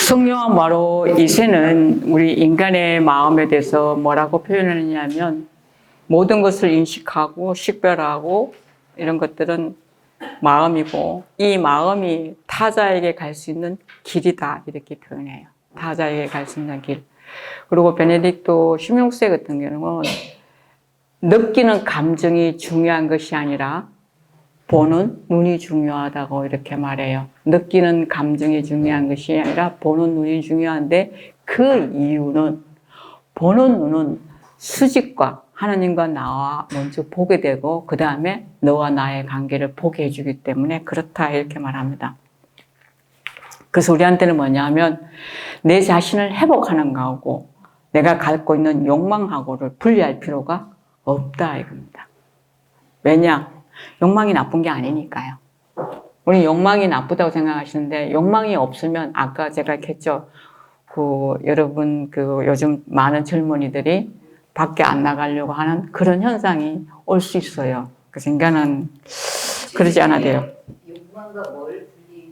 성령한 바로 이세는 우리 인간의 마음에 대해서 뭐라고 표현하느냐면 모든 것을 인식하고 식별하고 이런 것들은 마음이고 이 마음이 타자에게 갈 수 있는 길이다 이렇게 표현해요. 타자에게 갈 수 있는 길. 그리고 베네딕토 16세 같은 경우는 느끼는 감정이 중요한 것이 아니라 보는 눈이 중요하다고 이렇게 말해요. 느끼는 감정이 중요한 것이 아니라 보는 눈이 중요한데 그 이유는 보는 눈은 수직과 하나님과 나와 먼저 보게 되고 그 다음에 너와 나의 관계를 보게 해주기 때문에 그렇다 이렇게 말합니다. 그래서 우리한테는 뭐냐면 내 자신을 회복하는 거하고 내가 갖고 있는 욕망하고를 분리할 필요가 없다 이겁니다. 왜냐? 욕망이 나쁜 게 아니니까요. 우리 욕망이 나쁘다고 생각하시는데 욕망이 없으면 아까 제가 했죠. 여러분 요즘 많은 젊은이들이 밖에 안 나가려고 하는 그런 현상이 올 수 있어요. 그래서 인간은 그러지 않아야 돼요. 욕망과 뭘 분리해요?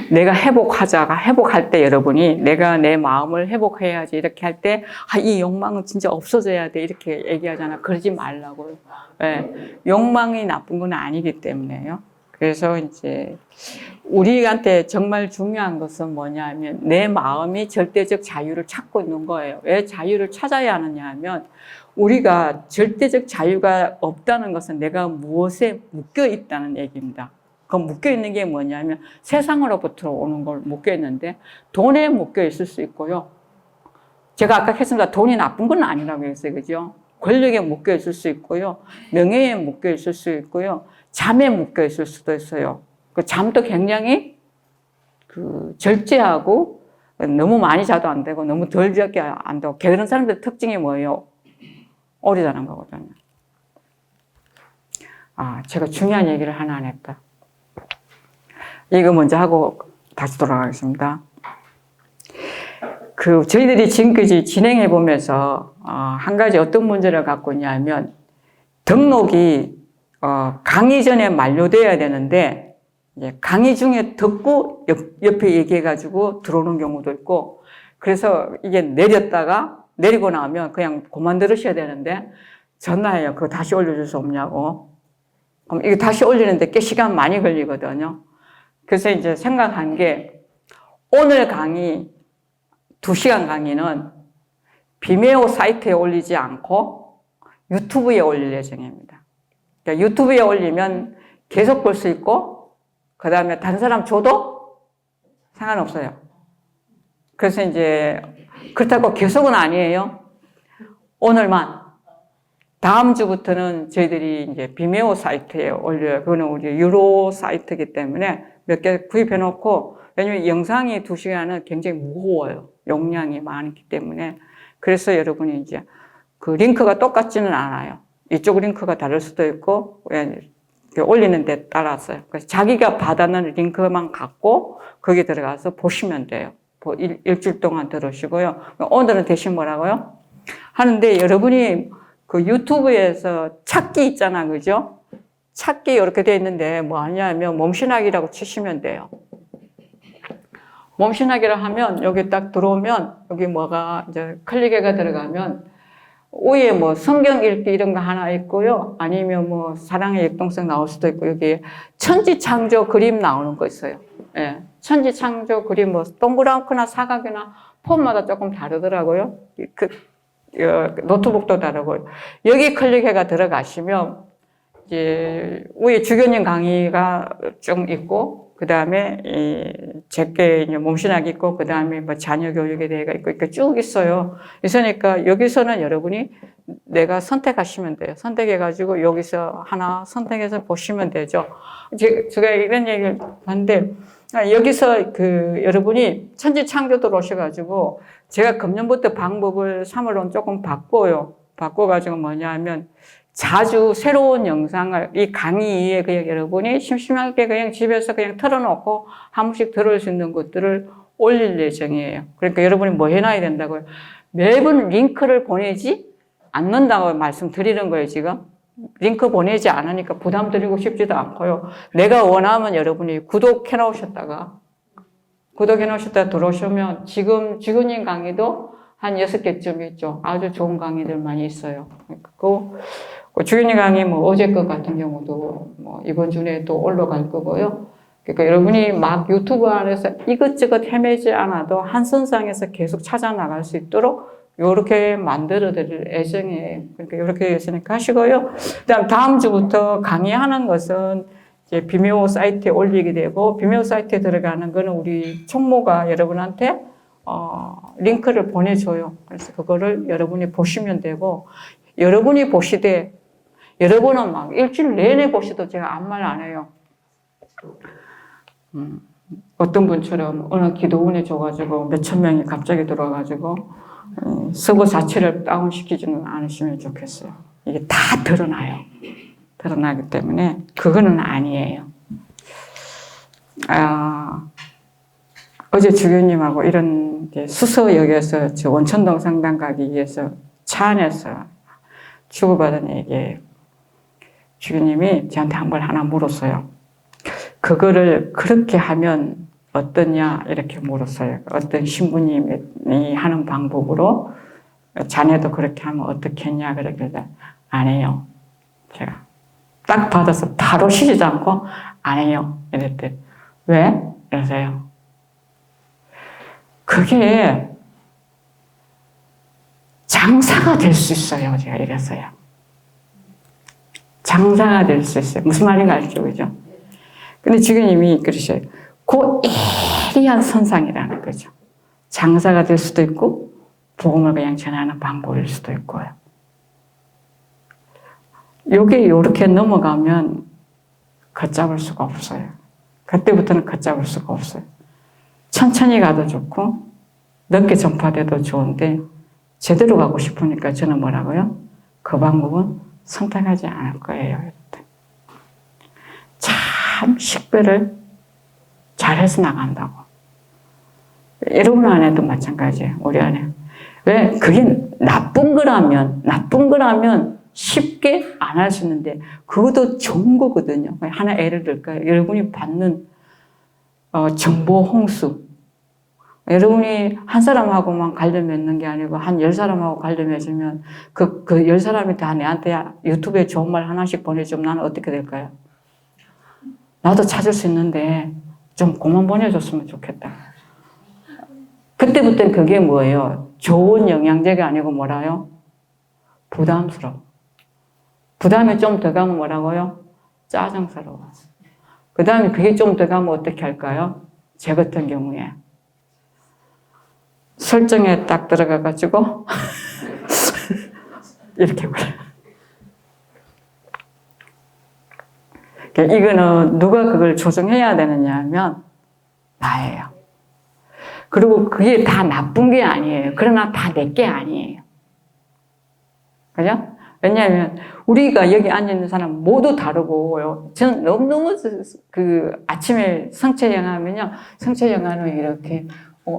내가 회복할 때 여러분이 내가 내 마음을 회복해야지 이렇게 할 때 이 욕망은 진짜 없어져야 돼 이렇게 얘기하잖아. 그러지 말라고요. 네. 욕망이 나쁜 건 아니기 때문에요. 그래서 이제 우리한테 정말 중요한 것은 뭐냐면 내 마음이 절대적 자유를 찾고 있는 거예요. 왜 자유를 찾아야 하느냐 하면 우리가 절대적 자유가 없다는 것은 내가 무엇에 묶여 있다는 얘기입니다. 그 묶여 있는 게 뭐냐면 세상으로부터 오는 걸 묶여 있는데 돈에 묶여 있을 수 있고요. 제가 아까 했습니다. 돈이 나쁜 건 아니라고 했어요. 그죠? 권력에 묶여 있을 수 있고요. 명예에 묶여 있을 수 있고요. 잠에 묶여 있을 수도 있어요. 그 잠도 굉장히 절제하고 너무 많이 자도 안 되고 너무 덜 자게 안 되고 게으른 사람들의 특징이 뭐예요? 오래자는 거거든요. 제가 중요한 얘기를 하나 안 했다. 이거 먼저 하고 다시 돌아가겠습니다. 저희들이 지금까지 진행해 보면서 한 가지 어떤 문제를 갖고 있냐면 등록이 강의 전에 만료돼야 되는데 이제 강의 중에 듣고 옆에 얘기해가지고 들어오는 경우도 있고 그래서 이게 내리고 나면 그냥 그만 들으셔야 되는데 전화해요. 그거 다시 올려줄 수 없냐고. 그럼 이거 다시 올리는데 꽤 시간 많이 걸리거든요. 그래서 이제 생각한 게 오늘 강의 2시간 강의는 비메오 사이트에 올리지 않고 유튜브에 올릴 예정입니다. 그러니까 유튜브에 올리면 계속 볼 수 있고 그 다음에 다른 사람 줘도 상관없어요. 그래서 이제 그렇다고 계속은 아니에요. 오늘만. 다음 주부터는 저희들이 이제 비메오 사이트에 올려요. 그거는 우리 유로 사이트이기 때문에 몇 개 구입해 놓고 왜냐면 영상이 2시간은 굉장히 무거워요. 용량이 많기 때문에. 그래서 여러분이 이제 링크가 똑같지는 않아요. 이쪽 링크가 다를 수도 있고 올리는 데 따라서요. 그래서 자기가 받아놓은 링크만 갖고 거기에 들어가서 보시면 돼요. 일주일 동안 들으시고요. 오늘은 대신 뭐라고요? 하는데 여러분이 유튜브에서 찾기 있잖아. 그죠? 찾기 이렇게 돼 있는데 뭐 하냐면 몸신학이라고 치시면 돼요. 몸신학이라 하면 여기 딱 들어오면 여기 뭐가 이제 클릭해가 들어가면 위에 뭐 성경 읽기 이런 거 하나 있고요. 아니면 뭐 사랑의 역동성 나올 수도 있고 여기 천지창조 그림 나오는 거 있어요. 예. 천지창조 그림 뭐 동그랗거나 사각이나 폰마다 조금 다르더라고요. 노트북도 다르고 여기 클릭해가 들어가시면 이제 위에 주교님 강의가 좀 있고 그 다음에 제게 몸신학이 있고 그 다음에 뭐 자녀 교육에 대해가 있고 이렇게 쭉 있어요. 있으니까 여기서는 여러분이 내가 선택하시면 돼요. 선택해가지고 여기서 하나 선택해서 보시면 되죠. 제가 이런 얘기를 하는데 여기서 여러분이 천지창조도 오셔가지고 제가 금년부터 방법을 3월로 조금 바꿔가지고 뭐냐 하면 자주 새로운 영상을 이 강의에 그냥 여러분이 심심하게 그냥 집에서 그냥 틀어놓고 한 번씩 들을 수 있는 것들을 올릴 예정이에요. 그러니까 여러분이 뭐 해놔야 된다고요? 매번 링크를 보내지 않는다고 말씀드리는 거예요, 지금. 링크 보내지 않으니까 부담 드리고 싶지도 않고요. 내가 원하면 여러분이 구독해 놓으셨다가 구독해 놓으셨다 들어오시면 지금 주교님 강의도 한 6개쯤 있죠. 아주 좋은 강의들 많이 있어요. 그 주교님 강의 뭐 어제 것 같은 경우도 뭐 이번 주에 또 올라갈 거고요. 그러니까 여러분이 막 유튜브 안에서 이것저것 헤매지 않아도 한 선상에서 계속 찾아 나갈 수 있도록 요렇게 만들어 드릴 예정이에요. 그러니까 요렇게 예정이니까 하시고요. 그다음 다음 주부터 강의하는 것은 이제 비메오 사이트에 올리게 되고, 비메오 사이트에 들어가는 거는 우리 총무가 여러분한테 링크를 보내줘요. 그래서 그거를 여러분이 보시면 되고, 여러분이 보시되 여러분은 막 일주일 내내 보시도 제가 아무 말 안 해요. 어떤 분처럼 어느 기도원에 줘가지고 몇천 명이 갑자기 들어와가지고 서버 자체를 다운시키지는 않으시면 좋겠어요. 이게 다 드러나요. 드러나기 때문에 그거는 아니에요. 어제 주교님하고 이런 수서역에서 저 원천동 성당 가기 위해서 차 안에서 주고받은 얘기예요. 주교님이 저한테 한 걸 하나 물었어요. 그거를 그렇게 하면 어떠냐 이렇게 물었어요. 어떤 신부님이 하는 방법으로 자네도 그렇게 하면 어떻겠냐 그러길래 안 해요. 제가 딱 받아서 바로 쉬지 않고 안 해요. 이랬더니 왜? 이러세요. 그게 장사가 될 수 있어요. 제가 이랬어요. 장사가 될 수 있어요. 무슨 말인가 알죠? 그죠? 근데 주교님이 그러셔요. 그 예리한 선상이라는 거죠. 장사가 될 수도 있고 복음을 그냥 전하는 방법일 수도 있고요. 요게 이렇게 넘어가면 걷잡을 수가 없어요. 그때부터는 걷잡을 수가 없어요. 천천히 가도 좋고 넓게 전파돼도 좋은데 제대로 가고 싶으니까 저는 뭐라고요? 그 방법은 선택하지 않을 거예요. 참 식별을 잘해서 나간다고. 여러분 안에도 마찬가지예요. 우리 안에. 왜? 그게 나쁜 거라면 쉽게 안 할 수 있는데 그것도 좋은 거거든요. 하나 예를 들까요? 여러분이 받는 정보 홍수. 여러분이 한 사람하고만 관련 맺는 게 아니고 한 10사람하고 관련 맺으면 그 10사람이 다 내한테 유튜브에 좋은 말 하나씩 보내주면 나는 어떻게 될까요? 나도 찾을 수 있는데 좀 그만 보내줬으면 좋겠다. 그때부터는 그게 뭐예요? 좋은 영양제가 아니고 뭐라요? 부담스러워. 부담이 좀 더 가면 뭐라고요? 짜증스러워. 그 다음에 그게 좀 더 가면 어떻게 할까요? 제 같은 경우에 설정에 딱 들어가가지고 이렇게 그래요. 이거는 누가 그걸 조정해야 되느냐 하면 나예요. 그리고 그게 다 나쁜 게 아니에요. 그러나 다 내 게 아니에요. 그죠? 왜냐하면 우리가 여기 앉아있는 사람 모두 다르고, 저는 너무너무 아침에 성체영 하면요. 성체영 하면 이렇게,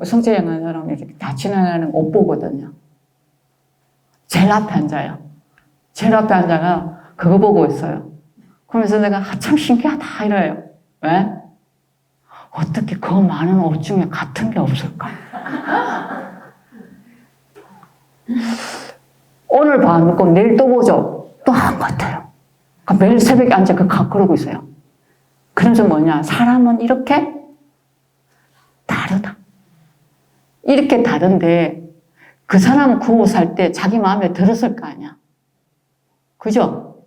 성체영 하는 사람 이렇게 다 지나가는 거 못 보거든요. 제일 앞에 앉아요. 제일 앞에 앉아가 그거 보고 있어요. 그러면서 내가 참 신기하다 이래요. 왜? 어떻게 그 많은 옷 중에 같은 게 없을까? 오늘 봐놓고 내일 또 보죠. 또 안 같아요. 그러니까 매일 새벽에 앉아 그러고 있어요. 그래서 뭐냐? 사람은 이렇게 다르다. 이렇게 다른데 그 사람 그 옷 살 때 자기 마음에 들었을 거 아니야. 그죠?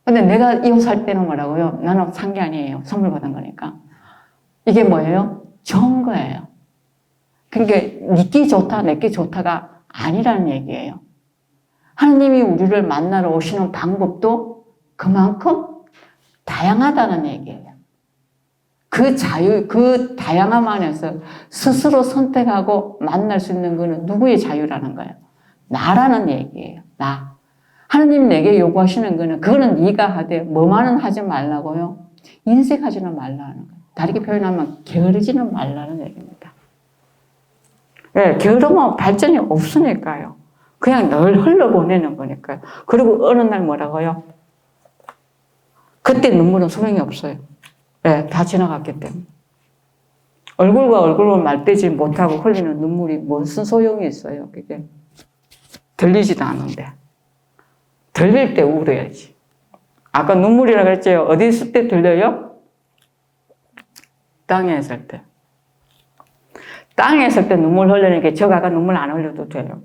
근데 내가 이 옷 살 때는 뭐라고요? 나는 산 게 아니에요. 선물 받은 거니까. 이게 뭐예요? 좋은 거예요. 그러니까 니께 좋다, 내게 좋다가 아니라는 얘기예요. 하나님이 우리를 만나러 오시는 방법도 그만큼 다양하다는 얘기예요. 그 자유, 그 다양함 안에서 스스로 선택하고 만날 수 있는 거는 누구의 자유라는 거예요? 나라는 얘기예요. 나. 하나님 내게 요구하시는 거는 그거는 네가 하되 뭐만은 하지 말라고요. 인색하지는 말라는 거예요. 다르게 표현하면 게으르지는 말라는 얘기입니다. 네, 게으르면 발전이 없으니까요. 그냥 늘 흘러보내는 거니까요. 그리고 어느 날 뭐라고요? 그때 눈물은 소용이 없어요. 네, 다 지나갔기 때문에. 얼굴과 얼굴을 맞대지 못하고 흘리는 눈물이 무슨 소용이 있어요, 그게. 들리지도 않은데. 들릴 때 울어야지. 아까 눈물이라고 그랬죠? 어디 있을 때 들려요? 땅에 있을 때. 땅에 있을 때 눈물 흘리는 게 저가 눈물 안 흘려도 돼요.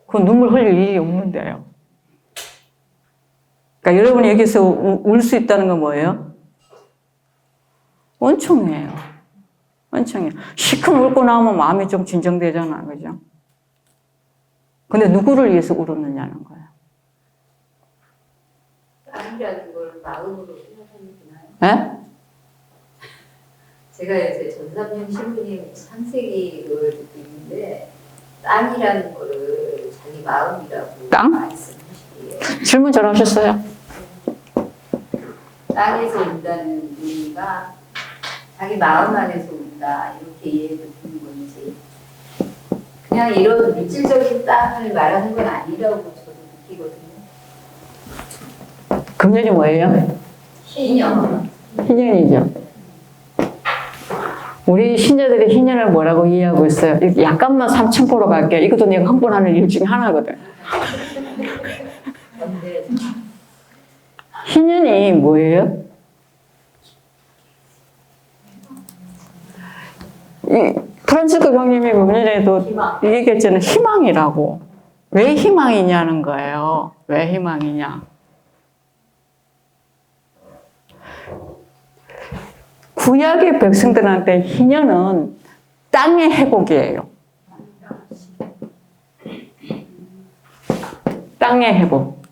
그 눈물 흘릴 일이 없는데요. 그러니까 여러분이 여기서 울 수 있다는 건 뭐예요? 원총이에요. 원총이에요. 시큼 울고 나오면 마음이 좀 진정되잖아, 그죠? 근데 누구를 위해서 울었느냐는 거예요. 땅이라는 걸 마음으로 생각하면 예? 되나요? 제가 이제 전삼년 신부님 창세기를 듣고 있는데 땅이라는 거를 자기 마음이라고 땅? 말씀하시기에 질문 잘하셨어요. 땅에서 온다는 의미가 자기 마음 안에서 온다 이렇게 이해가 되는 건지 그냥 이런 물질적인 땅을 말하는 건 아니라고 저도 느끼거든요. 금년이 뭐예요? 신념. 희년이죠. 우리 신녀들이 희년을 뭐라고 이해하고 있어요? 약간만 삼천포로 갈게요. 이것도 내가 한 번 하는 일 중에 하나거든. 근데 희년이 뭐예요? 프란치스코 형님이 금년에도 희망. 얘기했잖아요. 희망이라고. 왜 희망이냐는 거예요. 왜 희망이냐. 구약의 백성들한테 희년은 땅의 회복이에요. 땅의 회복.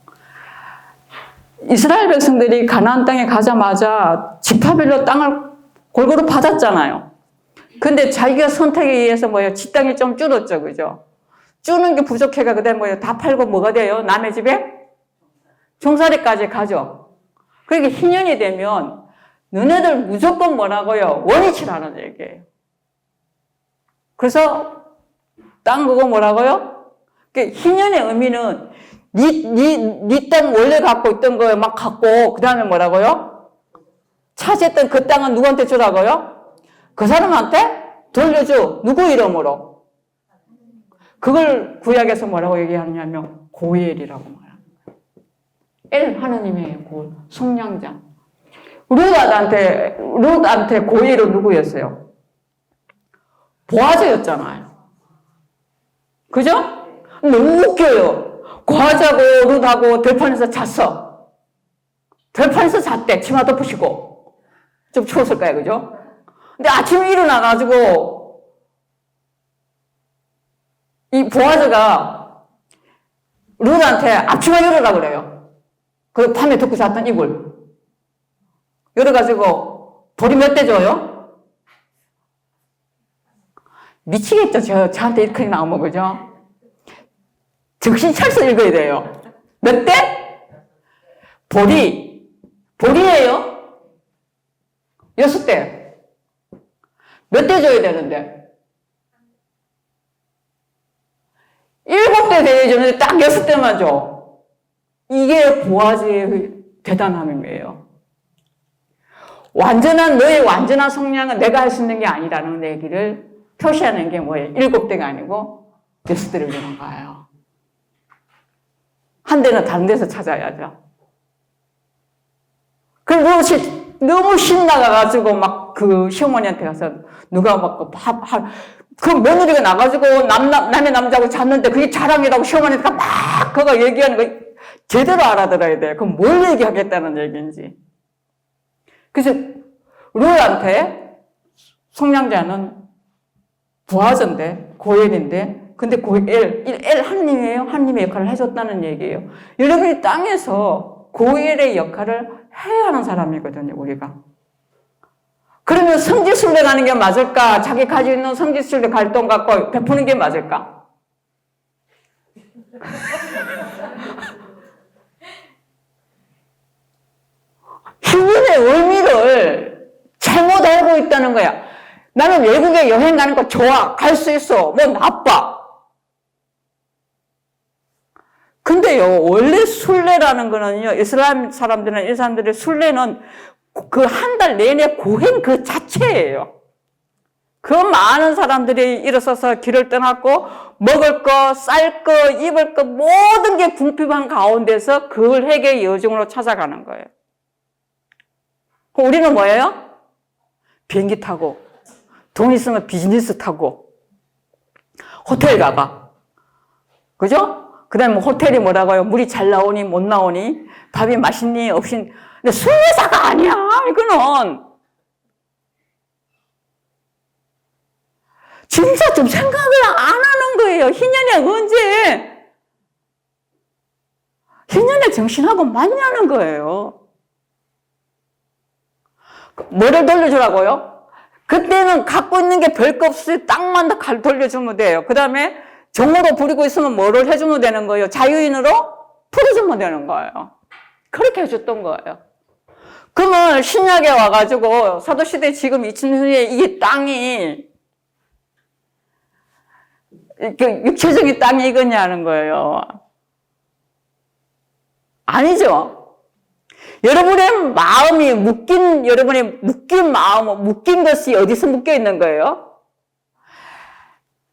이스라엘 백성들이 가나안 땅에 가자마자 지파별로 땅을 골고루 받았잖아요. 근데 자기가 선택에 의해서 뭐예요? 지 땅이 좀 줄었죠, 그죠? 주는 게 부족해가 그다음에 뭐예요? 다 팔고 뭐가 돼요? 남의 집에 종살이까지 가죠. 그러니까 희년이 되면 너네들 무조건 뭐라고요? 원위치라는 얘기예요. 그래서 땅 그거 뭐라고요? 희년의 의미는 네 땅 원래 갖고 있던 거 막 갖고 그 다음에 뭐라고요? 차지했던 그 땅은 누구한테 주라고요? 그 사람한테 돌려줘. 누구 이름으로? 그걸 구약에서 뭐라고 얘기하냐면 고엘이라고 말합니다. 엘 하느님의 속량자. 룻한테 고엘은 누구였어요? 보아즈였잖아요. 그죠? 너무 웃겨요. 보아즈하고 룻하고 들판에서 잤어. 들판에서 잤대. 치마 덮으시고. 좀 추웠을까요? 그죠? 근데 아침에 일어나가지고 이 보아즈가 룻한테 앞치마 열으라 그래요. 그 밤에 덮고 잤던 이불. 열어가지고 볼이 몇 대 줘요? 미치겠죠. 저한테 이렇게 나오면 그죠? 정신 차려서 읽어야 돼요. 몇 대? 볼이에요? 6대. 몇 대 줘야 되는데? 7대 돼야 되는데 딱 6대만 줘. 이게 보아즈의 대단함이에요. 너의 완전한 성량은 내가 할 수 있는 게 아니라는 얘기를 표시하는 게 뭐예요? 7대가 아니고 6대를 주는 거예요. 한 대는 다른 데서 찾아야죠. 그리고 너무 신나가지고 막 그 시어머니한테 가서 누가 막 그 며느리가 나가지고 남의 남자하고 잤는데 그게 자랑이라고 시어머니가 막 그거 얘기하는 거 제대로 알아들어야 돼요. 그럼 뭘 얘기하겠다는 얘기인지. 그래서 룻한테 속량자는 보아즈인데 고엘인데 근데 엘 하느님이에요. 하느님의 역할을 해줬다는 얘기예요. 여러분이 땅에서 고엘의 역할을 해야 하는 사람이거든요. 우리가. 그러면 성지순례 가는 게 맞을까? 자기 가지고 있는 성지순례 갈 돈 갖고 베푸는 게 맞을까? 희년의 의미를 잘못 알고 있다는 거야. 나는 외국에 여행 가는 거 좋아. 갈 수 있어. 뭐 나빠. 근데요, 원래 순례라는 거는요, 이슬람 사람들의 순례는 그 한 달 내내 고행 그 자체예요. 그 많은 사람들이 일어서서 길을 떠났고 먹을 거, 쌀 거, 입을 거 모든 게 궁핍한 가운데서 그걸 회개의 여정으로 찾아가는 거예요. 그럼 우리는 뭐예요? 비행기 타고 돈 있으면 비즈니스 타고 호텔 가봐. 그죠? 그 다음에 호텔이 뭐라고요? 물이 잘 나오니 못 나오니 밥이 맛있니 없니. 근데 순회사가 아니야. 이거는 진짜 좀 생각을 안 하는 거예요. 희년이 언제 희년의 정신하고 맞냐는 거예요. 뭐를 돌려주라고요? 그때는 갖고 있는 게 별거 없이 땅만 다 돌려주면 돼요. 그 다음에 정으로 부리고 있으면 뭐를 해주면 되는 거예요? 자유인으로 풀어주면 되는 거예요. 그렇게 해줬던 거예요. 그러면 신약에 와가지고 사도시대 지금 2000년에 이 땅이 육체적인 땅이 이거냐는 거예요. 아니죠. 여러분의 마음이 여러분의 묶인 것이 어디서 묶여 있는 거예요?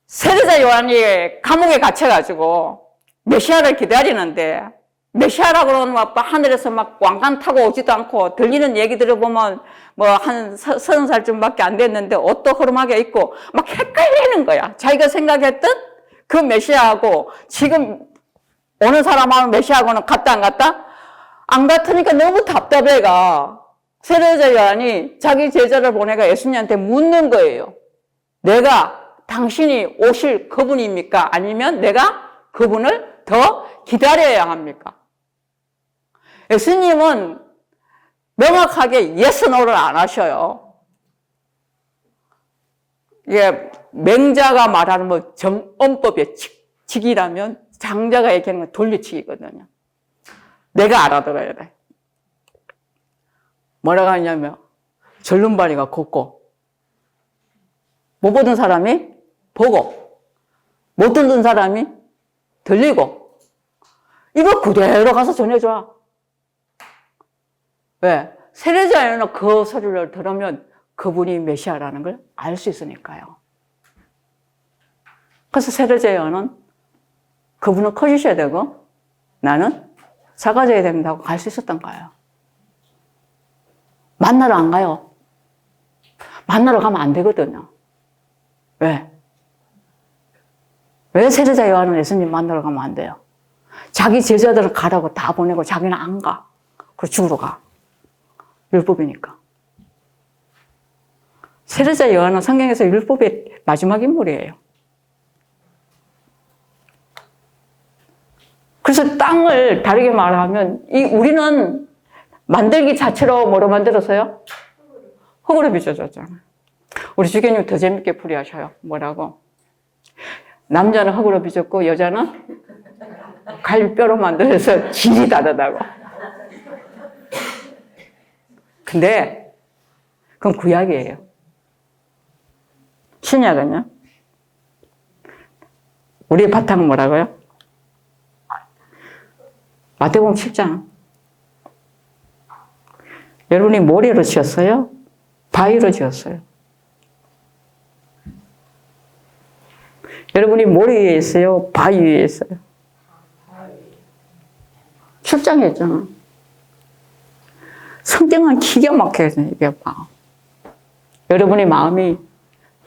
세례자 요한이 감옥에 갇혀가지고 메시아를 기다리는데, 메시아라고 그러면 막 하늘에서 막 왕관 타고 오지도 않고, 들리는 얘기 들어보면 뭐 한 30살쯤밖에 안 됐는데 옷도 허름하게 입고 막 헷갈리는 거야. 자기가 생각했던 그 메시아하고 지금 오는 사람하고 메시아하고는 같다 안 같다? 안 같으니까 너무 답답해가. 세례자 요한이 자기 제자를 보내가 예수님한테 묻는 거예요. 당신이 오실 그분입니까? 아니면 내가 그분을 더 기다려야 합니까? 예수님은 명확하게 yes, no를 안 하셔요. 이게 맹자가 말하는 뭐 정언법의 칙이라면 장자가 얘기하는 건 돌려치기거든요. 내가 알아들어야 돼. 뭐라고 하냐면 절름발이가 걷고 못 보던 사람이 보고 못 듣는 사람이 들리고 이거 그대로 가서 전해줘. 왜? 세례자에는 그 소리를 들으면 그분이 메시아라는 걸 알 수 있으니까요. 그래서 세례자에는 그분은 커지셔야 되고 나는 작아져야 된다고 갈 수 있었던 거예요. 만나러 안 가요. 만나러 가면 안 되거든요. 왜? 왜 세례자 요한은 예수님 만나러 가면 안 돼요? 자기 제자들을 가라고 다 보내고 자기는 안 가. 그래서 죽으러 가. 율법이니까. 세례자 요한은 성경에서 율법의 마지막 인물이에요. 그래서 땅을 다르게 말하면 우리는 만들기 자체로 뭐로 만들었어요? 흙으로 빚어졌잖아요. 우리 주교님 더 재밌게 풀이하셔요. 뭐라고? 남자는 흙으로 빚었고 여자는 갈비뼈로 만들어서 질이 다르다고. 근데 그건 구약이에요. 신약은요? 우리의 바탕은 뭐라고요? 마태복음 7장. 여러분이 모래로 지었어요? 바위로 지었어요? 여러분이 모래 위에 있어요? 바위 위에 있어요? 7장에 있잖아. 성경은 기가 막혀요, 이게 봐. 여러분의 마음이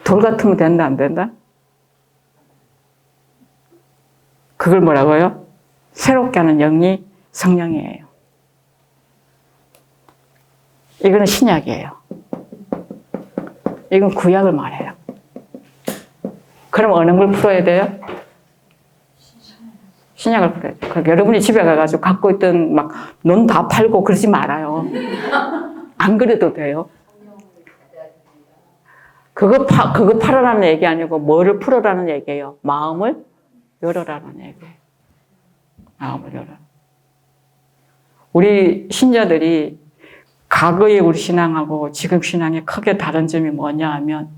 돌 같으면 된다, 안 된다? 그걸 뭐라고요? 새롭게 하는 영이 성령이에요. 이거는 신약이에요. 이건 구약을 말해요. 그럼 어느 걸 풀어야 돼요? 신약을 풀어야 돼요. 그러니까 여러분이 집에 가가지고 갖고 있던 막 논 다 팔고 그러지 말아요. 안 그래도 돼요. 그거 팔으라는 얘기 아니고 뭐를 풀어라는 얘기예요. 마음을 열어라는 얘기예요. 마음을 열어. 우리 신자들이 과거의 우리 신앙하고 지금 신앙의 크게 다른 점이 뭐냐 하면,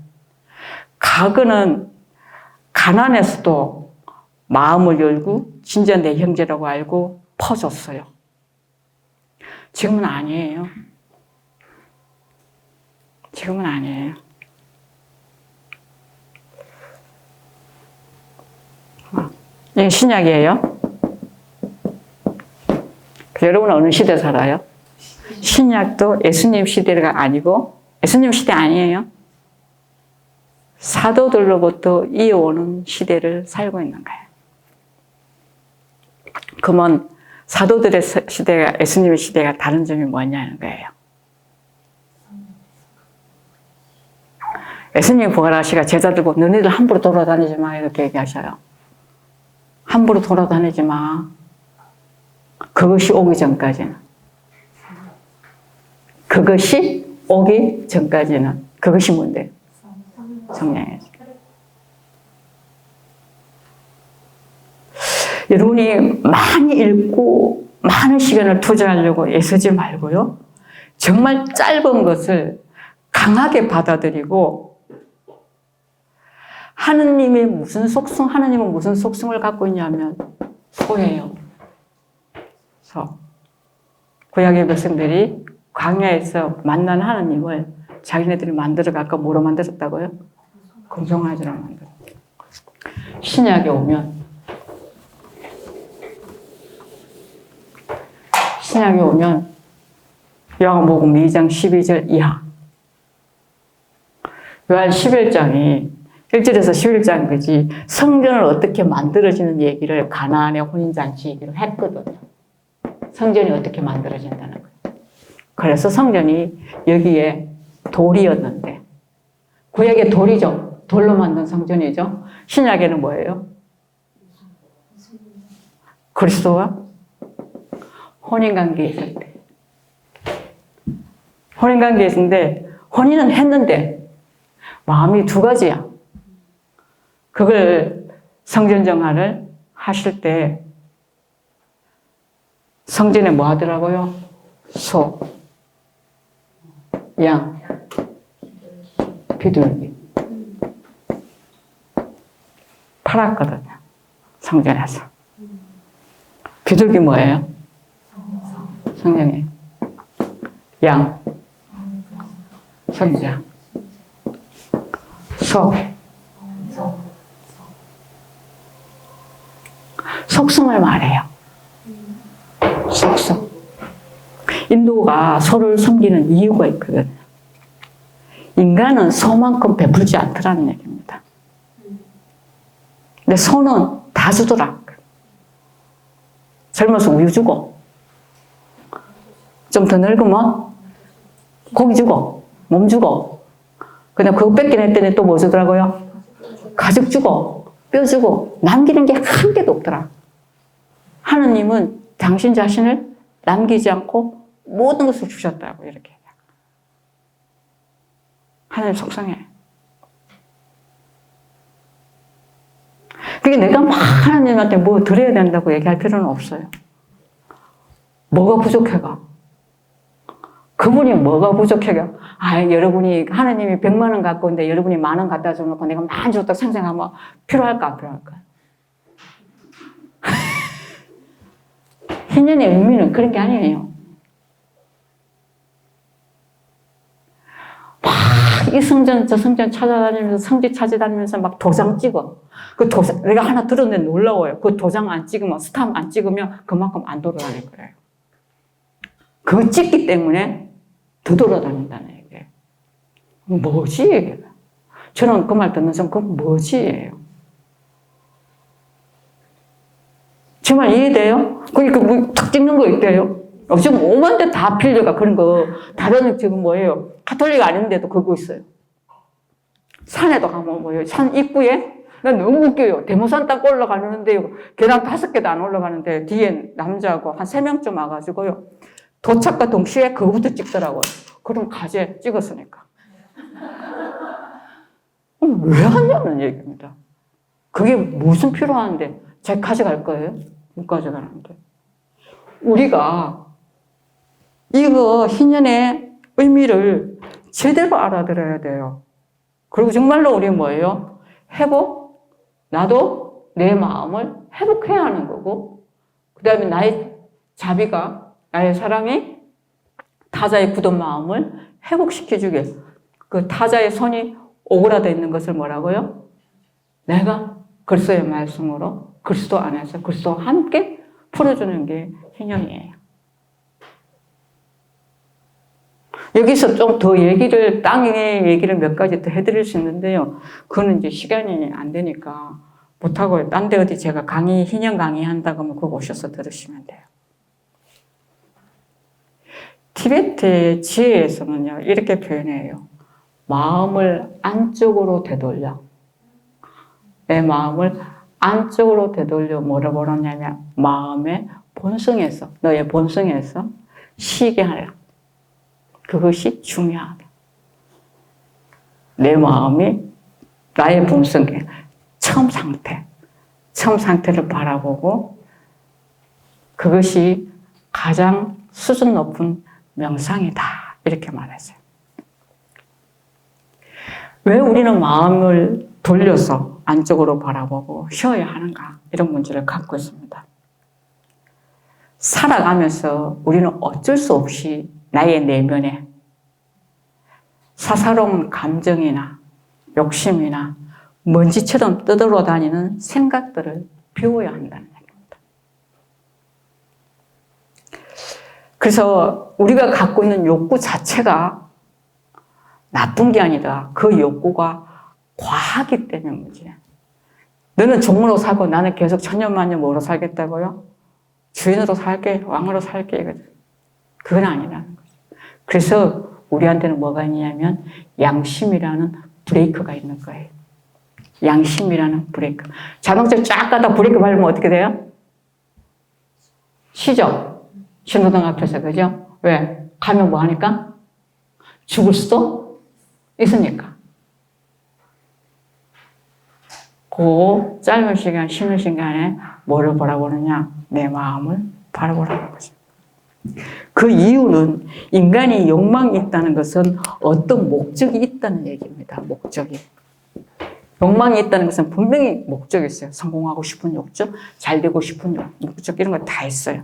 과거는 가난해서도 마음을 열고 진짜 내 형제라고 알고 퍼줬어요. 지금은 아니에요. 지금은 아니에요. 이게 신약이에요. 여러분은 어느 시대 살아요? 신약도 예수님 시대가 아니고, 예수님 시대 아니에요. 사도들로부터 이어오는 시대를 살고 있는 거예요. 그러면 사도들의 시대가 예수님의 시대가 다른 점이 뭐냐는 거예요. 예수님 부활하시가 제자들 보고 너희들 함부로 돌아다니지 마 이렇게 얘기하셔요. 함부로 돌아다니지 마. 그것이 오기 전까지는. 그것이 오기 전까지는. 그것이 뭔데요? 성령이죠. 여러분이 많이 읽고 많은 시간을 투자하려고 애쓰지 말고요. 정말 짧은 것을 강하게 받아들이고 하느님은 무슨 속성을 갖고 있냐면 소예요. 소. 구약의 백성들이 광야에서 만난 하느님을 자기네들이 만들어 갖고 뭐로 만들었다고요? 금송아지로 만들었어요. 신약에 오면 요한복음 2장 12절 이하 요한 11장이 1절에서 11장까지 성전을 어떻게 만들어지는 얘기를 가나안의 혼인잔치 얘기를 했거든요. 성전이 어떻게 만들어진다는 거예요. 그래서 성전이 여기에 돌이었는데 구약의 돌이죠. 돌로 만든 성전이죠. 신약에는 뭐예요? 그리스도와 혼인관계에 있을 때. 혼인관계에 있는데 혼인은 했는데 마음이 두 가지야. 그걸 성전정화를 하실 때 성전에 뭐 하더라고요? 소, 양, 비둘기 팔았거든요. 성전에서. 비둘기 뭐예요? 성령이에요. 양, 성자, 소, 속성을 말해요. 속성. 인도가 소를 섬기는 이유가 있거든요. 인간은 소만큼 베풀지 않더라는 얘기입니다. 근데 소는 다 주더라. 젊어서 우유 주고, 좀 더 늙으면 고기 주고, 몸 주고, 그다음 그거 뺏겨냈더니 또 뭐 주더라고요? 가죽 주고, 뼈 주고, 남기는 게 한 개도 없더라. 하느님은 당신 자신을 남기지 않고 모든 것을 주셨다고 이렇게 해요. 하나님 속성이에요. 그게 내가 막 하나님한테 뭐 드려야 된다고 얘기할 필요는 없어요. 뭐가 부족해가? 그분이 뭐가 부족해가? 여러분이 하나님이 100만 원 갖고 있는데 여러분이 10,000원 갖다 줘놓고 내가 많이 줬다고 생각하면 필요할까 안 필요할까? 희년의 의미는 그런 게 아니에요. 막 이 성전 저 성전 찾아다니면서 성지 찾아다니면서 막 도장 찍어. 그 도장 내가 하나 들었는데 놀라워요. 그 도장 안 찍으면 스탬 안 찍으면 그만큼 안 돌아다닐 거예요. 그거 찍기 때문에 더 돌아다닌다는 얘기예요. 뭐지? 저는 그 말 듣는 순간 그건 뭐지? 정말 이해돼요? 그러니까 뭐 탁 찍는 거 있대요. 지금 5만 대 다 빌려가 그런 거. 다른 지금 뭐예요? 가톨릭 아닌데도 그거 있어요. 산에도 가면 뭐예요? 산 입구에 난 너무 웃겨요. 대모산 딱 올라가는데요. 계단 5개도 안 올라가는데 뒤에 남자하고 한 3명쯤 와가지고요. 도착과 동시에 그거부터 찍더라고요. 그럼 가재 찍었으니까. 왜 하냐는 얘기입니다. 그게 무슨 필요한데 제가 가져갈 거예요? 못 가져가는데. 우리가 이거 희년의 의미를 제대로 알아들어야 돼요. 그리고 정말로 우리 뭐예요? 나도 내 마음을 회복해야 하는 거고, 그 다음에 나의 자비가, 나의 사랑이 타자의 굳은 마음을 회복시켜주게. 그 타자의 손이 오그라져 있는 것을 뭐라고요? 내가 그리스도의 말씀으로 그리스도 안에서 그리스도와 함께 풀어주는 게 희년이에요. 여기서 좀 더 땅의 얘기를 몇 가지 더 해드릴 수 있는데요. 그거는 이제 시간이 안 되니까 못하고요. 딴 데 어디 제가 희년 강의 한다고 하면 그거 오셔서 들으시면 돼요. 티베트의 지혜에서는요, 이렇게 표현해요. 마음을 안쪽으로 되돌려. 내 마음을 안쪽으로 되돌려 뭐라고 그러냐면, 마음의 본성에서, 너의 본성에서 쉬게 하라. 그것이 중요하다. 내 마음이 나의 본성에 처음 상태를 바라보고 그것이 가장 수준 높은 명상이다. 이렇게 말했어요. 왜 우리는 마음을 돌려서 안쪽으로 바라보고 쉬어야 하는가? 이런 문제를 갖고 있습니다. 살아가면서 우리는 어쩔 수 없이 나의 내면에 사사로운 감정이나 욕심이나 먼지처럼 떠돌아다니는 생각들을 비워야 한다는 얘기입니다. 그래서 우리가 갖고 있는 욕구 자체가 나쁜 게 아니라 그 욕구가 과하기 때문에 문제야. 너는 종으로 살고 나는 계속 천년만년 뭐로 살겠다고요? 주인으로 살게, 왕으로 살게 이거든. 그건 아니라는 거죠. 그래서 우리한테는 뭐가 있냐면 양심이라는 브레이크가 있는 거예요. 양심이라는 브레이크. 자동차 쫙 가다 브레이크 밟으면 어떻게 돼요? 쉬죠? 신호등 앞에서, 그죠? 왜? 가면 뭐 하니까? 죽을 수도 있으니까. 그 짧은 시간, 쉬는 시간에 뭐를 바라보느냐? 내 마음을 바라보라는 거죠. 그 이유는 인간이 욕망이 있다는 것은 어떤 목적이 있다는 얘기입니다. 목적이. 욕망이 있다는 것은 분명히 목적이 있어요. 성공하고 싶은 욕적, 잘 되고 싶은 목적, 이런 거 다 있어요.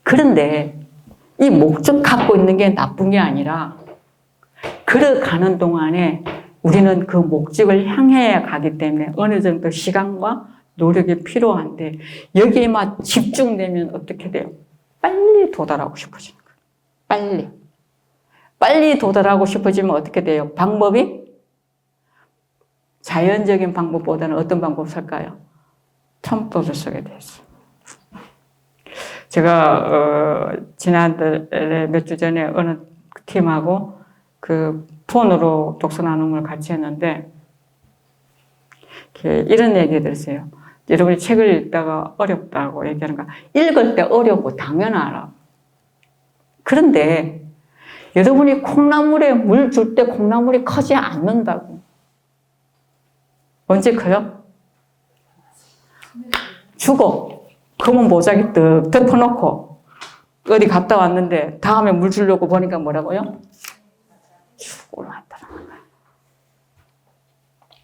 그런데 이 목적 갖고 있는 게 나쁜 게 아니라 걸어가는 동안에 우리는 그 목적을 향해 가기 때문에 어느 정도 시간과 노력이 필요한데 여기에만 집중되면 어떻게 돼요? 빨리 도달하고 싶어지는 거예요. 빨리 도달하고 싶어지면 어떻게 돼요? 방법이 자연적인 방법보다는 어떤 방법 쓸까요? 텀도를 쓰게 됐어요. 제가 지난달에 몇 주 전에 어느 팀하고 그 폰으로 독서 나눔을 같이 했는데 이런 얘기 들었어요. 여러분이 책을 읽다가 어렵다고 얘기하는 거, 읽을 때 어렵고 당연하라. 그런데 여러분이 콩나물에 물 줄 때 콩나물이 커지 않는다고. 언제 커요? 죽어. 그러면 모자기 떡 덮어놓고 어디 갔다 왔는데 다음에 물 주려고 보니까 뭐라고요? 죽어 왔더라는 거예요.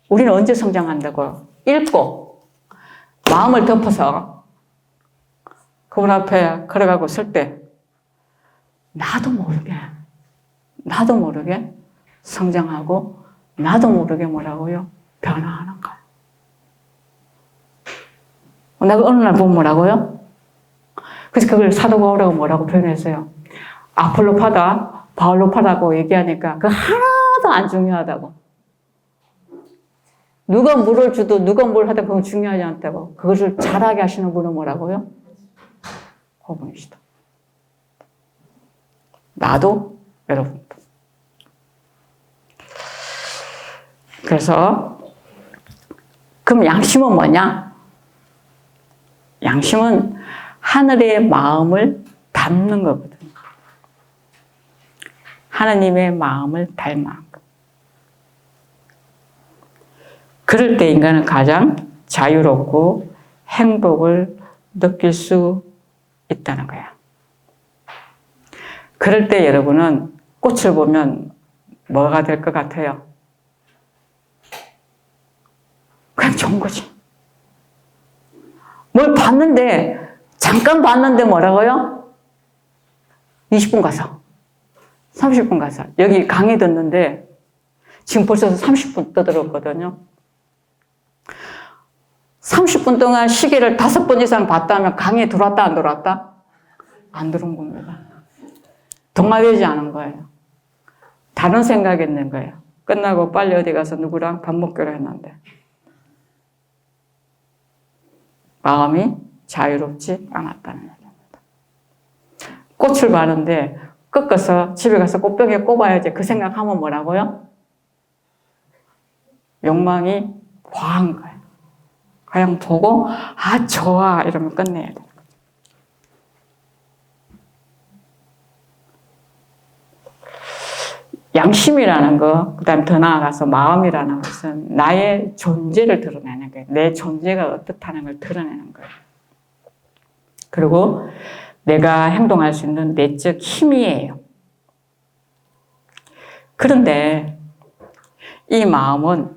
우리는 언제 성장한다고요? 읽고 마음을 덮어서 그분 앞에 걸어가고 설 때 나도 모르게 성장하고 나도 모르게 뭐라고요? 변화하는 거예요. 내가 어느 날 보면 뭐라고요? 그래서 그걸 사도 바울하고 뭐라고 표현했어요? 아폴로파다, 바울로파다고 얘기하니까 그거 하나도 안 중요하다고. 누가 물을 주도 누가 뭘 하든 그건 중요하지 않다고. 그것을 잘하게 하시는 분은 뭐라고요? 그분이시다. 나도 여러분도. 그래서 그럼 양심은 뭐냐? 양심은 하늘의 마음을 담는 거거든요. 하나님의 마음을 닮아. 그럴 때 인간은 가장 자유롭고 행복을 느낄 수 있다는 거예요. 그럴 때 여러분은 꽃을 보면 뭐가 될 것 같아요? 그냥 좋은 거지. 뭘 봤는데, 잠깐 봤는데 뭐라고요? 20분 가서, 30분 가서. 여기 강의 듣는데 지금 벌써 30분 떠들었거든요. 30분 동안 시계를 5번 이상 봤다면 강에 들어왔다 안 들어왔다? 안 들어온 겁니다. 동화되지 않은 거예요. 다른 생각했는 거예요. 끝나고 빨리 어디 가서 누구랑 밥 먹기로 했는데 마음이 자유롭지 않았다는 얘기입니다. 꽃을 봤는데 꺾어서 집에 가서 꽃병에 꼽아야지 그 생각하면 뭐라고요? 욕망이 과한 거예요. 그냥 보고 아 좋아 이러면 끝내야 돼요. 양심이라는 거, 그 다음에 더 나아가서 마음이라는 것은 나의 존재를 드러내는 거예요. 내 존재가 어떻다는 걸 드러내는 거예요. 그리고 내가 행동할 수 있는 내적 힘이에요. 그런데 이 마음은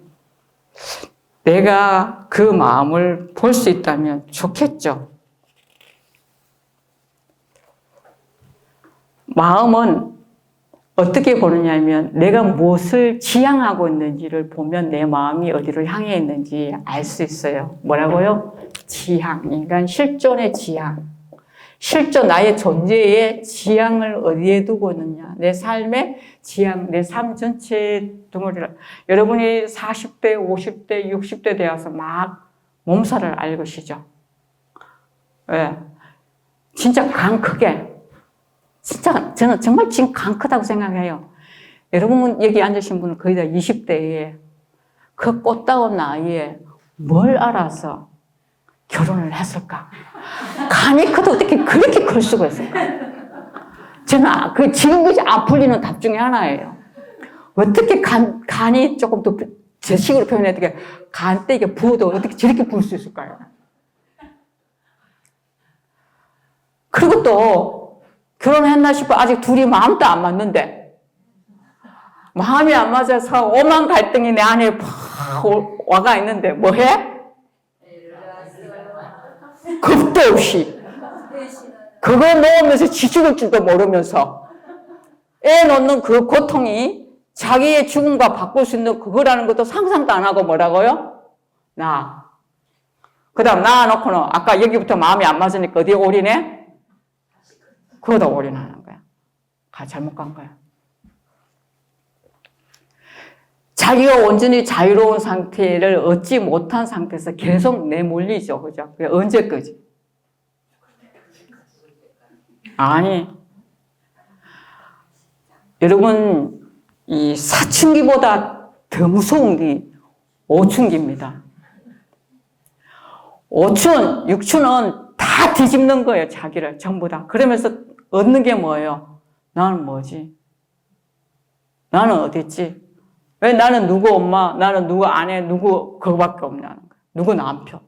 내가 그 마음을 볼 수 있다면 좋겠죠. 마음은 어떻게 보느냐 하면 내가 무엇을 지향하고 있는지를 보면 내 마음이 어디로 향해 있는지 알 수 있어요. 뭐라고요? 지향, 인간 실존의 지향. 실존, 나의 존재의 지향을 어디에 두고 있느냐. 내 삶의 지향, 내 삶 전체의 덩어리를. 여러분이 40대, 50대, 60대 되어서 막 몸살을 앓으시죠. 왜? 진짜 강 크게. 진짜 저는 정말 지금 강 크다고 생각해요. 여러분 여기 앉으신 분은 거의 다 20대에 그 꽃다운 나이에 뭘 알아서 결혼을 했을까? 간이 커도 어떻게 그렇게 클 수가 있을까? 저는 그 지금까지 안 풀리는 답 중에 하나예요. 어떻게 간이 조금 더 제 식으로 표현해야 되게 간대게 부어도 어떻게 저렇게 부을 수 있을까요? 그리고 또 결혼했나 싶어 아직 둘이 마음도 안 맞는데 마음이 안 맞아서 오만 갈등이 내 안에 팍 와가 있는데 뭐 해? 겁도 없이 그거 놓으면서 지 죽을 줄도 모르면서 애 놓는 그 고통이 자기의 죽음과 바꿀 수 있는 그거라는 것도 상상도 안 하고 뭐라고요? 그 다음 낳아놓고는 아까 여기부터 마음이 안 맞으니까 어디에 올인해? 그거다 올인하는 거야. 잘못 간 거야. 자기가 온전히 자유로운 상태를 얻지 못한 상태에서 계속 내몰리죠. 그죠? 그게 언제까지? 아니. 여러분, 이 사춘기보다 더 무서운 게 오춘기입니다. 오춘, 육춘은 다 뒤집는 거예요. 자기를 전부 다. 그러면서 얻는 게 뭐예요? 나는 뭐지? 나는 어딨지? 왜 나는 누구 엄마, 나는 누구 아내, 누구 그거밖에 없냐는 거야. 누구 남편.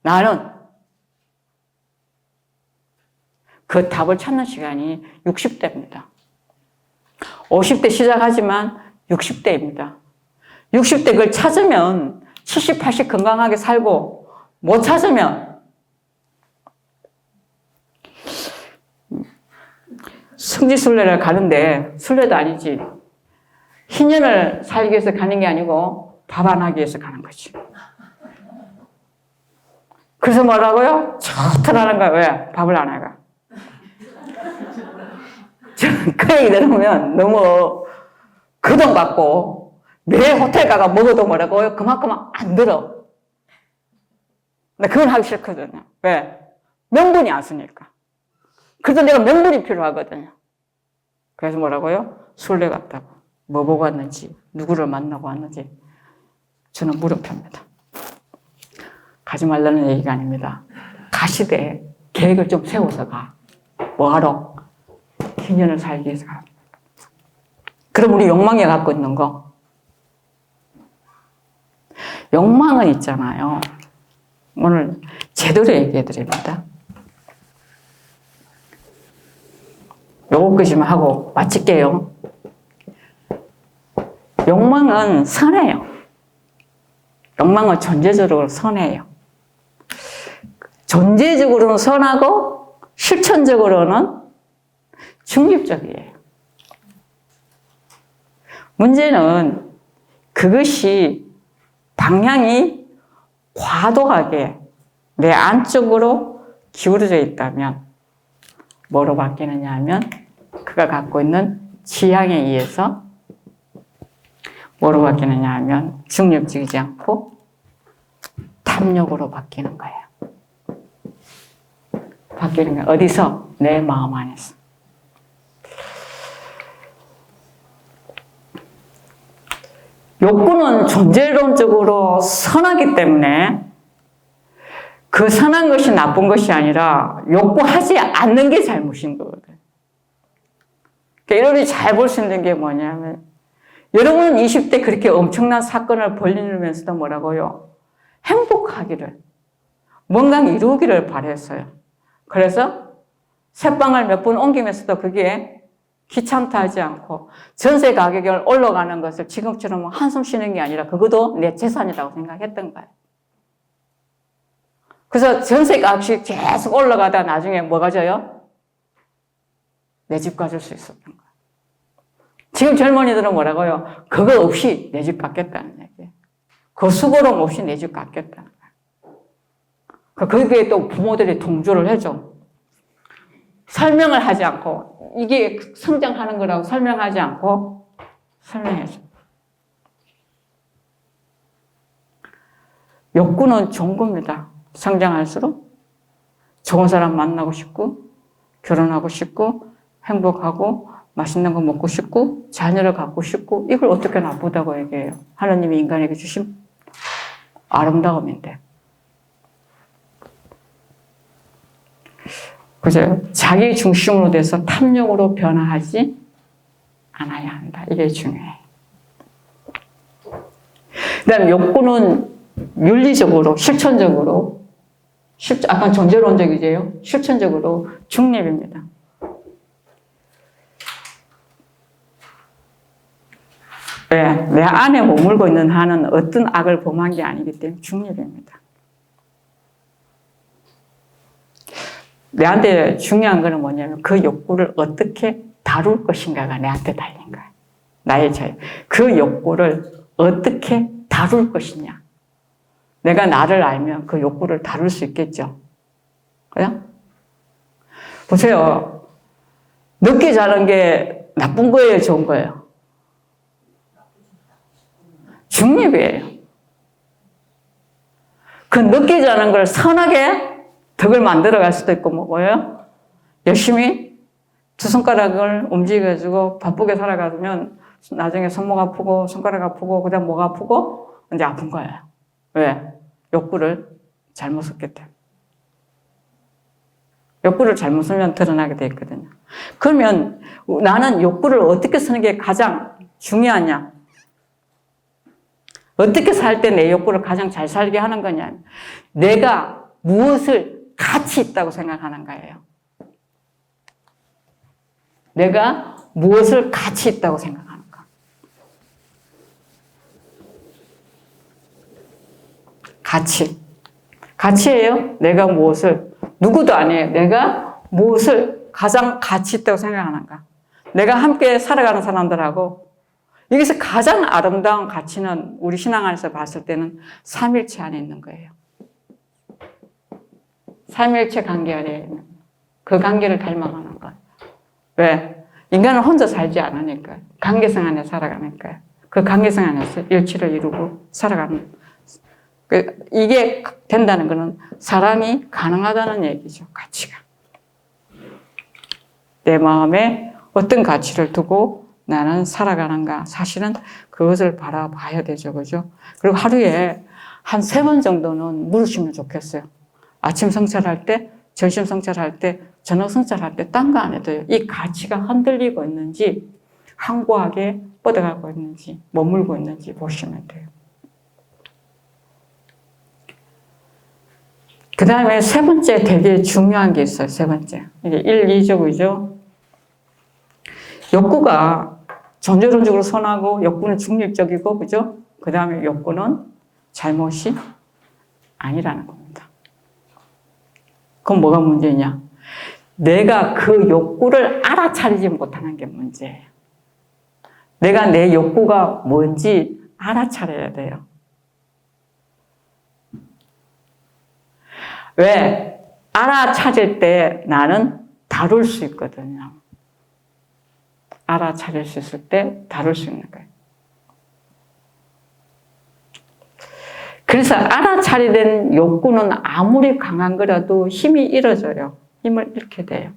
나는 그 답을 찾는 시간이 60대입니다. 50대 시작하지만 60대입니다. 60대 그걸 찾으면 70, 80 건강하게 살고 못 찾으면 성지순례를 가는데 순례도 아니지. 희년을 살기 위해서 가는 게 아니고 밥 안 하기 위해서 가는 거지. 그래서 뭐라고요? 좋더라는 거야. 왜? 밥을 안 해가. 저는 그 얘기 들으면 너무 거동받고 매일 호텔 가가 먹어도 뭐라고요? 그만큼 안 들어. 나 그건 하기 싫거든요. 왜? 명분이 안 쓰니까. 그래서 내가 명분이 필요하거든요. 그래서 뭐라고요? 순례 갔다고. 뭐 보고 왔는지, 누구를 만나고 왔는지 저는 물음표입니다. 가지 말라는 얘기가 아닙니다. 가시되 계획을 좀 세워서 가. 뭐하러? 희년을 살기 위해서 가. 그럼 우리 욕망에 갖고 있는 거. 욕망은 있잖아요. 오늘 제대로 얘기해 드립니다. 요거까지만 하고 마칠게요. 욕망은 선해요. 욕망은 존재적으로 선해요. 존재적으로는 선하고 실천적으로는 중립적이에요. 문제는 그것이 방향이 과도하게 내 안쪽으로 기울어져 있다면 뭐로 바뀌느냐 하면 그가 갖고 있는 지향에 의해서 뭐로 바뀌느냐 하면 중립적이지 않고 탐욕으로 바뀌는 거예요. 바뀌는 거예요. 어디서? 내 마음 안에서. 욕구는 존재론적으로 선하기 때문에 그 선한 것이 나쁜 것이 아니라 욕구하지 않는 게 잘못인 거거든. 그러니까 여러분이 잘 볼 수 있는 게 뭐냐면 여러분은 20대 그렇게 엄청난 사건을 벌리면서도 뭐라고요? 행복하기를, 뭔가 이루기를 바랬어요. 그래서 새방을 몇 번 옮기면서도 그게 귀찮다 하지 않고 전세 가격이 올라가는 것을 지금처럼 한숨 쉬는 게 아니라 그것도 내 재산이라고 생각했던 거예요. 그래서 전세 값이 계속 올라가다 나중에 뭐가 져요? 내 집 가질 수 있었던 거예요. 지금 젊은이들은 뭐라고요? 그거 없이 내 집 갖겠다는 얘기예요. 그 수고로움 없이 내 집 갖겠다는 거예요. 거기에 또 부모들이 동조를 해줘. 설명을 하지 않고 이게 성장하는 거라고 설명하지 않고 설명해줘. 욕구는 좋은 겁니다. 성장할수록 좋은 사람 만나고 싶고 결혼하고 싶고 행복하고 맛있는 거 먹고 싶고 자녀를 갖고 싶고 이걸 어떻게 나쁘다고 얘기해요? 하나님이 인간에게 주신 아름다움인데. 그죠? 자기 중심으로 돼서 탐욕으로 변화하지 않아야 한다. 이게 중요해요. 그 다음에 욕구는 윤리적으로, 실천적으로, 아까 존재론적이죠. 실천적으로 중립입니다. 왜? 내 안에 머물고 있는 한은 어떤 악을 범한 게 아니기 때문에 중립입니다. 내한테 중요한 거는 뭐냐면 그 욕구를 어떻게 다룰 것인가가 내한테 달린 거야. 나의 자유. 그 욕구를 어떻게 다룰 것이냐. 내가 나를 알면 그 욕구를 다룰 수 있겠죠. 그래요? 보세요. 늦게 자는 게 나쁜 거예요? 좋은 거예요? 중립이에요. 그 늦게 자는 걸 선하게 덕을 만들어갈 수도 있고 뭐예요? 열심히 두 손가락을 움직여가지고 바쁘게 살아가면 나중에 손목 아프고 손가락 아프고 그다음 목 아프고 이제 아픈 거예요. 왜? 욕구를 잘못 썼기 때문에. 욕구를 잘못 쓰면 드러나게 돼 있거든요. 그러면 나는 욕구를 어떻게 쓰는 게 가장 중요하냐? 어떻게 살 때 내 욕구를 가장 잘 살게 하는 거냐? 내가 무엇을 가치 있다고 생각하는 거예요. 내가 무엇을 가치 있다고 생각하는가? 가치. 가치예요. 내가 무엇을, 누구도 아니에요. 내가 무엇을 가장 가치 있다고 생각하는가? 내가 함께 살아가는 사람들하고 여기서 가장 아름다운 가치는 우리 신앙 안에서 봤을 때는 삼일체 안에 있는 거예요. 삼일체 관계 안에 있는 그 관계를 닮아가는 거예요. 왜? 인간은 혼자 살지 않으니까. 관계성 안에 살아가니까요. 그 관계성 안에서 일치를 이루고 살아가는. 이게 된다는 것은 사람이 가능하다는 얘기죠. 가치가. 내 마음에 어떤 가치를 두고 나는 살아가는가. 사실은 그것을 바라봐야 되죠. 그죠? 그리고 하루에 한 3번 정도는 물으시면 좋겠어요. 아침 성찰할 때, 점심 성찰할 때, 저녁 성찰할 때, 딴 거 안 해도요. 이 가치가 흔들리고 있는지, 항고하게 뻗어가고 있는지, 머물고 있는지 보시면 돼요. 그 다음에 3번째 되게 중요한 게 있어요. 3번째. 이게 1, 2적이죠. 욕구가 존재론적으로 선하고, 욕구는 중립적이고, 그죠? 그 다음에 욕구는 잘못이 아니라는 겁니다. 그럼 뭐가 문제냐? 내가 그 욕구를 알아차리지 못하는 게 문제예요. 내가 내 욕구가 뭔지 알아차려야 돼요. 왜? 알아차릴 때 나는 다룰 수 있거든요. 알아차릴 수 있을 때 다룰 수 있는 거예요. 그래서 알아차리된 욕구는 아무리 강한 거라도 힘이 잃어져요. 힘을 잃게 돼요.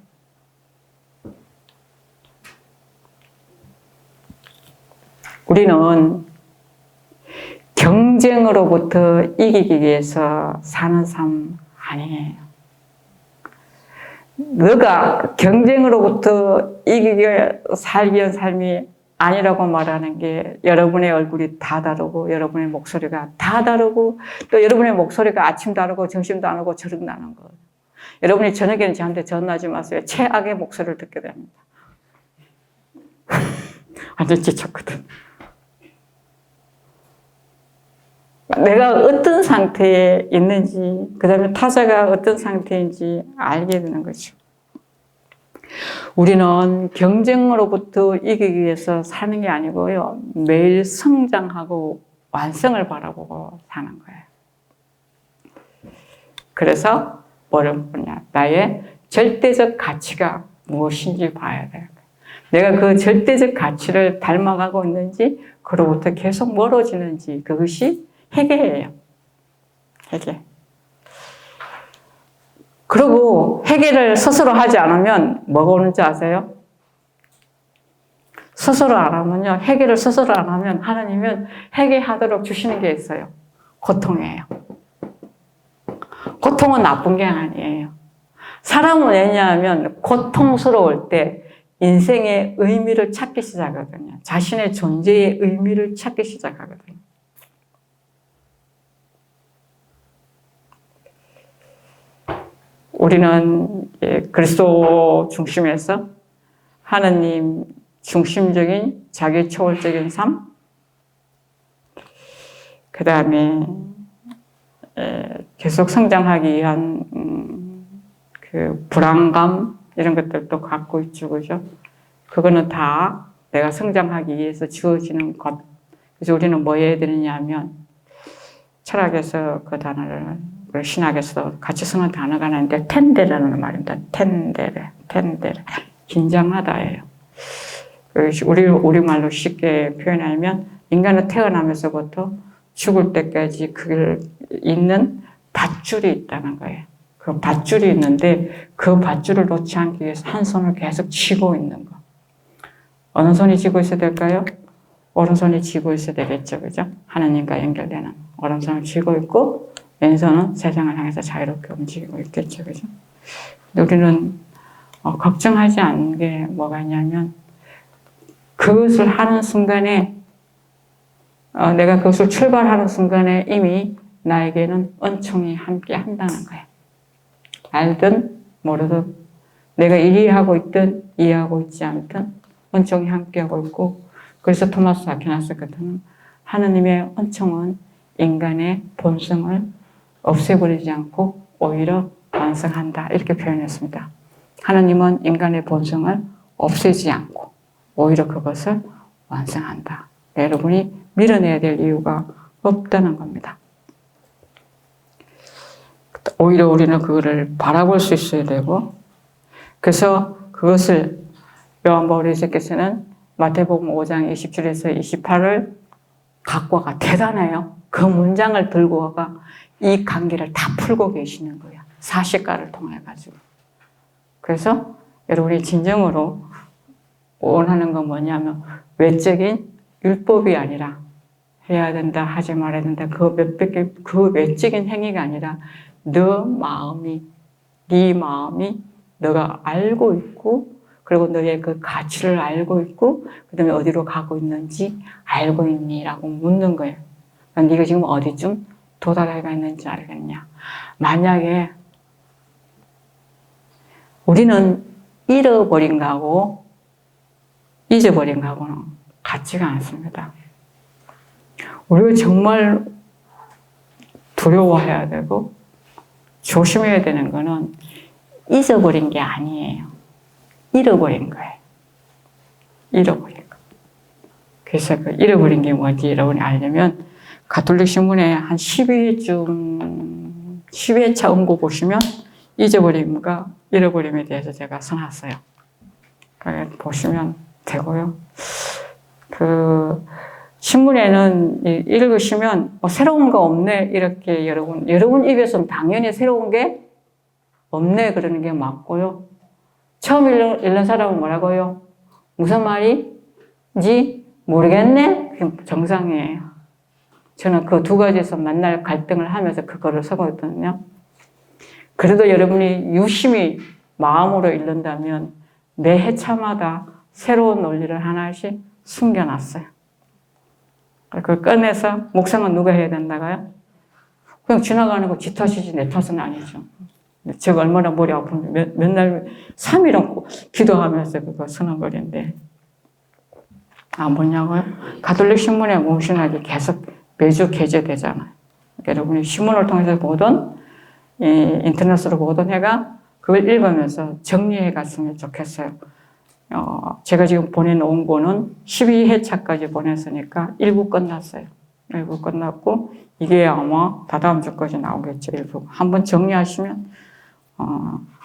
우리는 경쟁으로부터 이기기 위해서 사는 삶 아니에요. 너가 경쟁으로부터 이기기 위해 살기 위한 삶이 아니라고 말하는 게 여러분의 얼굴이 다 다르고 여러분의 목소리가 다 다르고 또 여러분의 목소리가 아침 다르고 점심 다르고 저녁 다른 거예요. 여러분이 저녁에는 저한테 전화하지 마세요. 최악의 목소리를 듣게 됩니다. 완전 지쳤거든. 내가 어떤 상태에 있는지, 그 다음에 타자가 어떤 상태인지 알게 되는 거죠. 우리는 경쟁으로부터 이기기 위해서 사는 게 아니고요. 매일 성장하고 완성을 바라보고 사는 거예요. 그래서 뭐를 보냐. 나의 절대적 가치가 무엇인지 봐야 돼요. 내가 그 절대적 가치를 닮아가고 있는지, 그로부터 계속 멀어지는지, 그것이 회개예요. 회개. 그리고 회개를 스스로 하지 않으면 뭐가 오는지 아세요? 스스로 안 하면요. 회개를 스스로 안 하면 하나님은 회개하도록 주시는 게 있어요. 고통이에요. 고통은 나쁜 게 아니에요. 사람은 왜냐하면 고통스러울 때 인생의 의미를 찾기 시작하거든요. 자신의 존재의 의미를 찾기 시작하거든요. 우리는 그리스도 중심에서 하나님 중심적인 자기 초월적인 삶, 그 다음에 계속 성장하기 위한 그 불안감 이런 것들도 갖고 있죠, 그죠? 그거는 다 내가 성장하기 위해서 주어지는 것. 그래서 우리는 뭐 해야 되느냐면 철학에서 그 단어를 신학에서 같이 쓰는 단어가 있는데 텐데라는 말입니다. 텐데레. 긴장하다예요. 우리말로 쉽게 표현하면 인간은 태어나면서부터 죽을 때까지 그걸 있는 밧줄이 있다는 거예요. 그 밧줄이 있는데 그 밧줄을 놓지 않기 위해서 한 손을 계속 쥐고 있는 거. 어느 손이 쥐고 있어야 될까요? 오른손이 쥐고 있어야 되겠죠. 그죠? 하나님과 연결되는 오른손을 쥐고 있고 왼손은 세상을 향해서 자유롭게 움직이고 있겠죠. 그죠? 우리는 걱정하지 않는 게 뭐가 있냐면 그것을 하는 순간에 내가 그것을 출발하는 순간에 이미 나에게는 은총이 함께 한다는 거예요. 알든 모르든 내가 이해하고 있든 이해하고 있지 않든 은총이 함께하고 있고 그래서 토마스 아퀴나스 같은 하느님의 은총은 인간의 본성을 없애버리지 않고 오히려 완성한다 이렇게 표현했습니다. 하나님은 인간의 본성을 없애지 않고 오히려 그것을 완성한다. 여러분이 밀어내야 될 이유가 없다는 겁니다. 오히려 우리는 그거를 바라볼 수 있어야 되고 그래서 그것을 요한복음 예수께서는 마태복음 5장 27에서 28을 갖고 와가 대단해요. 그 문장을 들고 와가 이 관계를 다 풀고 계시는 거예요. 사시가를 통해 가지고. 그래서 여러분이 진정으로 원하는 건 뭐냐면 외적인 율법이 아니라 해야 된다 하지 말아야 된다 그 외적인 행위가 아니라 너 마음이 네 마음이 너가 알고 있고 그리고 너의 그 가치를 알고 있고 그 다음에 어디로 가고 있는지 알고 있니? 라고 묻는 거예요. 그러니까 네가 지금 어디쯤 도달해가 있는지 알겠냐? 만약에 우리는 잃어버린 거하고 잊어버린 거하고는 같지가 않습니다. 우리가 정말 두려워해야 되고 조심해야 되는 거는 잊어버린 게 아니에요. 잃어버린 거예요. 잃어버린 거. 그래서 그 잃어버린 게 뭔지 여러분이 알려면 가톨릭 신문에 한 12회쯤 12회차 응고 보시면 잊어버림과 잃어버림에 대해서 제가 써놨어요. 보시면 되고요. 그 신문에는 읽으시면 새로운 거 없네 이렇게 여러분 입에서는 당연히 새로운 게 없네 그러는 게 맞고요. 처음 읽는 사람은 뭐라고요? 무슨 말인지 모르겠네? 그게 정상이에요. 저는 그 두 가지에서 만날 갈등을 하면서 그거를 써거든요. 그래도 여러분이 유심히 마음으로 읽는다면 매 회차마다 새로운 논리를 하나씩 숨겨놨어요. 그걸 꺼내서 묵상은 누가 해야 된다고요? 그냥 지나가는 거 지 탓이지 내 탓은 아니죠. 제가 얼마나 머리 아픈데 맨날 3일은 기도하면서 그거 쓰는 거리인데 뭐냐고요? 가톨릭 신문에 무엇이나 계속 매주 게재되잖아요. 여러분이 신문을 통해서 보던 인터넷으로 보던 해가 그걸 읽으면서 정리해 갔으면 좋겠어요. 제가 지금 보내놓은 거는 12회차까지 보냈으니까 1부 끝났어요. 1부 끝났고 이게 아마 다다음 주까지 나오겠죠. 1부. 한번 정리하시면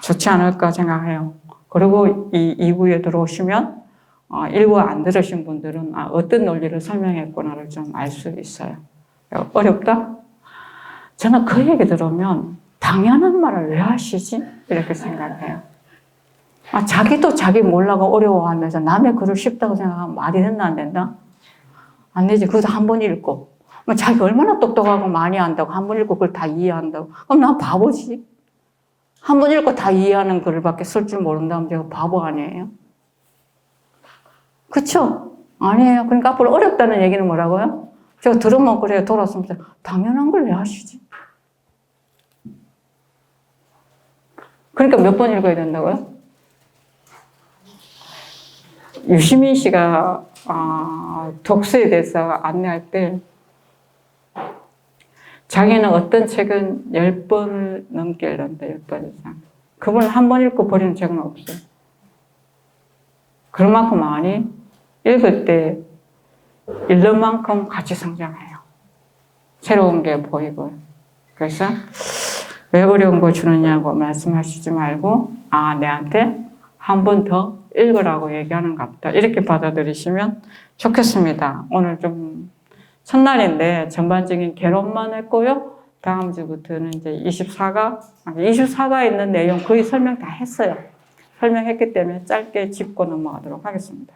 좋지 않을까 생각해요. 그리고 이 2부에 들어오시면 1부 안 들으신 분들은 어떤 논리를 설명했구나를 좀 알 수 있어요. 어렵다? 저는 그 얘기 들으면 당연한 말을 왜 하시지? 이렇게 생각해요. 자기도 자기 몰라고 어려워하면서 남의 글을 쉽다고 생각하면 말이 된다 안 된다? 안 되지. 그것도 한 번 읽고. 자기 얼마나 똑똑하고 많이 안다고 한 번 읽고 그걸 다 이해한다고. 그럼 나 바보지. 한 번 읽고 다 이해하는 글밖에 쓸 줄 모른다면 제가 바보 아니에요? 그쵸? 아니에요. 그러니까 앞으로 어렵다는 얘기는 뭐라고요? 제가 들으면 그래요. 돌아서면서 당연한 걸 왜 하시지? 그러니까 몇 번 읽어야 된다고요? 유시민 씨가 독서에 대해서 안내할 때 자기는 어떤 책은 10번을 넘게 읽는다. 10번 이상. 그분은 한 번 읽고 버리는 책은 없어요. 그런 만큼 많이 읽을 때 읽는 만큼 같이 성장해요. 새로운 게 보이고요. 그래서 왜 어려운 거 주느냐고 말씀하시지 말고 내한테 한 번 더 읽으라고 얘기하는가 보다. 이렇게 받아들이시면 좋겠습니다. 오늘 좀 첫날인데 전반적인 개론만 했고요. 다음 주부터는 이제 24가 있는 내용 거의 설명 다 했어요. 설명했기 때문에 짧게 짚고 넘어가도록 하겠습니다.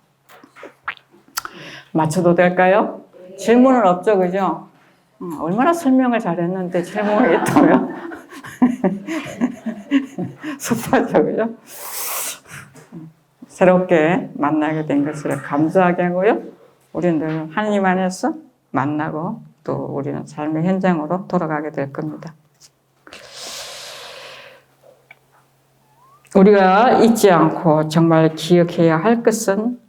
맞춰도 될까요? 질문은 없죠, 그죠? 얼마나 설명을 잘했는데 질문이 있다고요? 섭하죠, 그죠? 새롭게 만나게 된 것을 감사하게 하고요. 우리는 늘 하나님 안에서 만나고 또 우리는 삶의 현장으로 돌아가게 될 겁니다. 우리가 잊지 않고 정말 기억해야 할 것은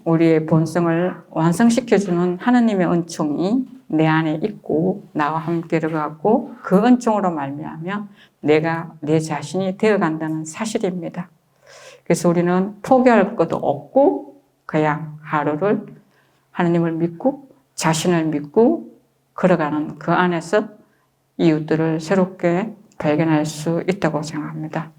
우리의 본성을 완성시켜주는 하나님의 은총이 내 안에 있고 나와 함께 들어가고 그 은총으로 말미암아 내가 내 자신이 되어간다는 사실입니다. 그래서 우리는 포기할 것도 없고 그냥 하루를 하나님을 믿고 자신을 믿고 걸어가는 그 안에서 이웃들을 새롭게 발견할 수 있다고 생각합니다.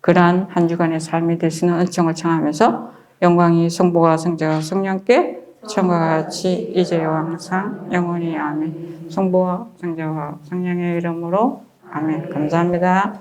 그러한 한 주간의 삶이 될 수 있는 은총을 청하면서 영광이 성부와 성자와 성령께 처음과 같이 이제와 항상 영원히 아멘. 성부와 성자와 성령의 이름으로 아멘. 감사합니다.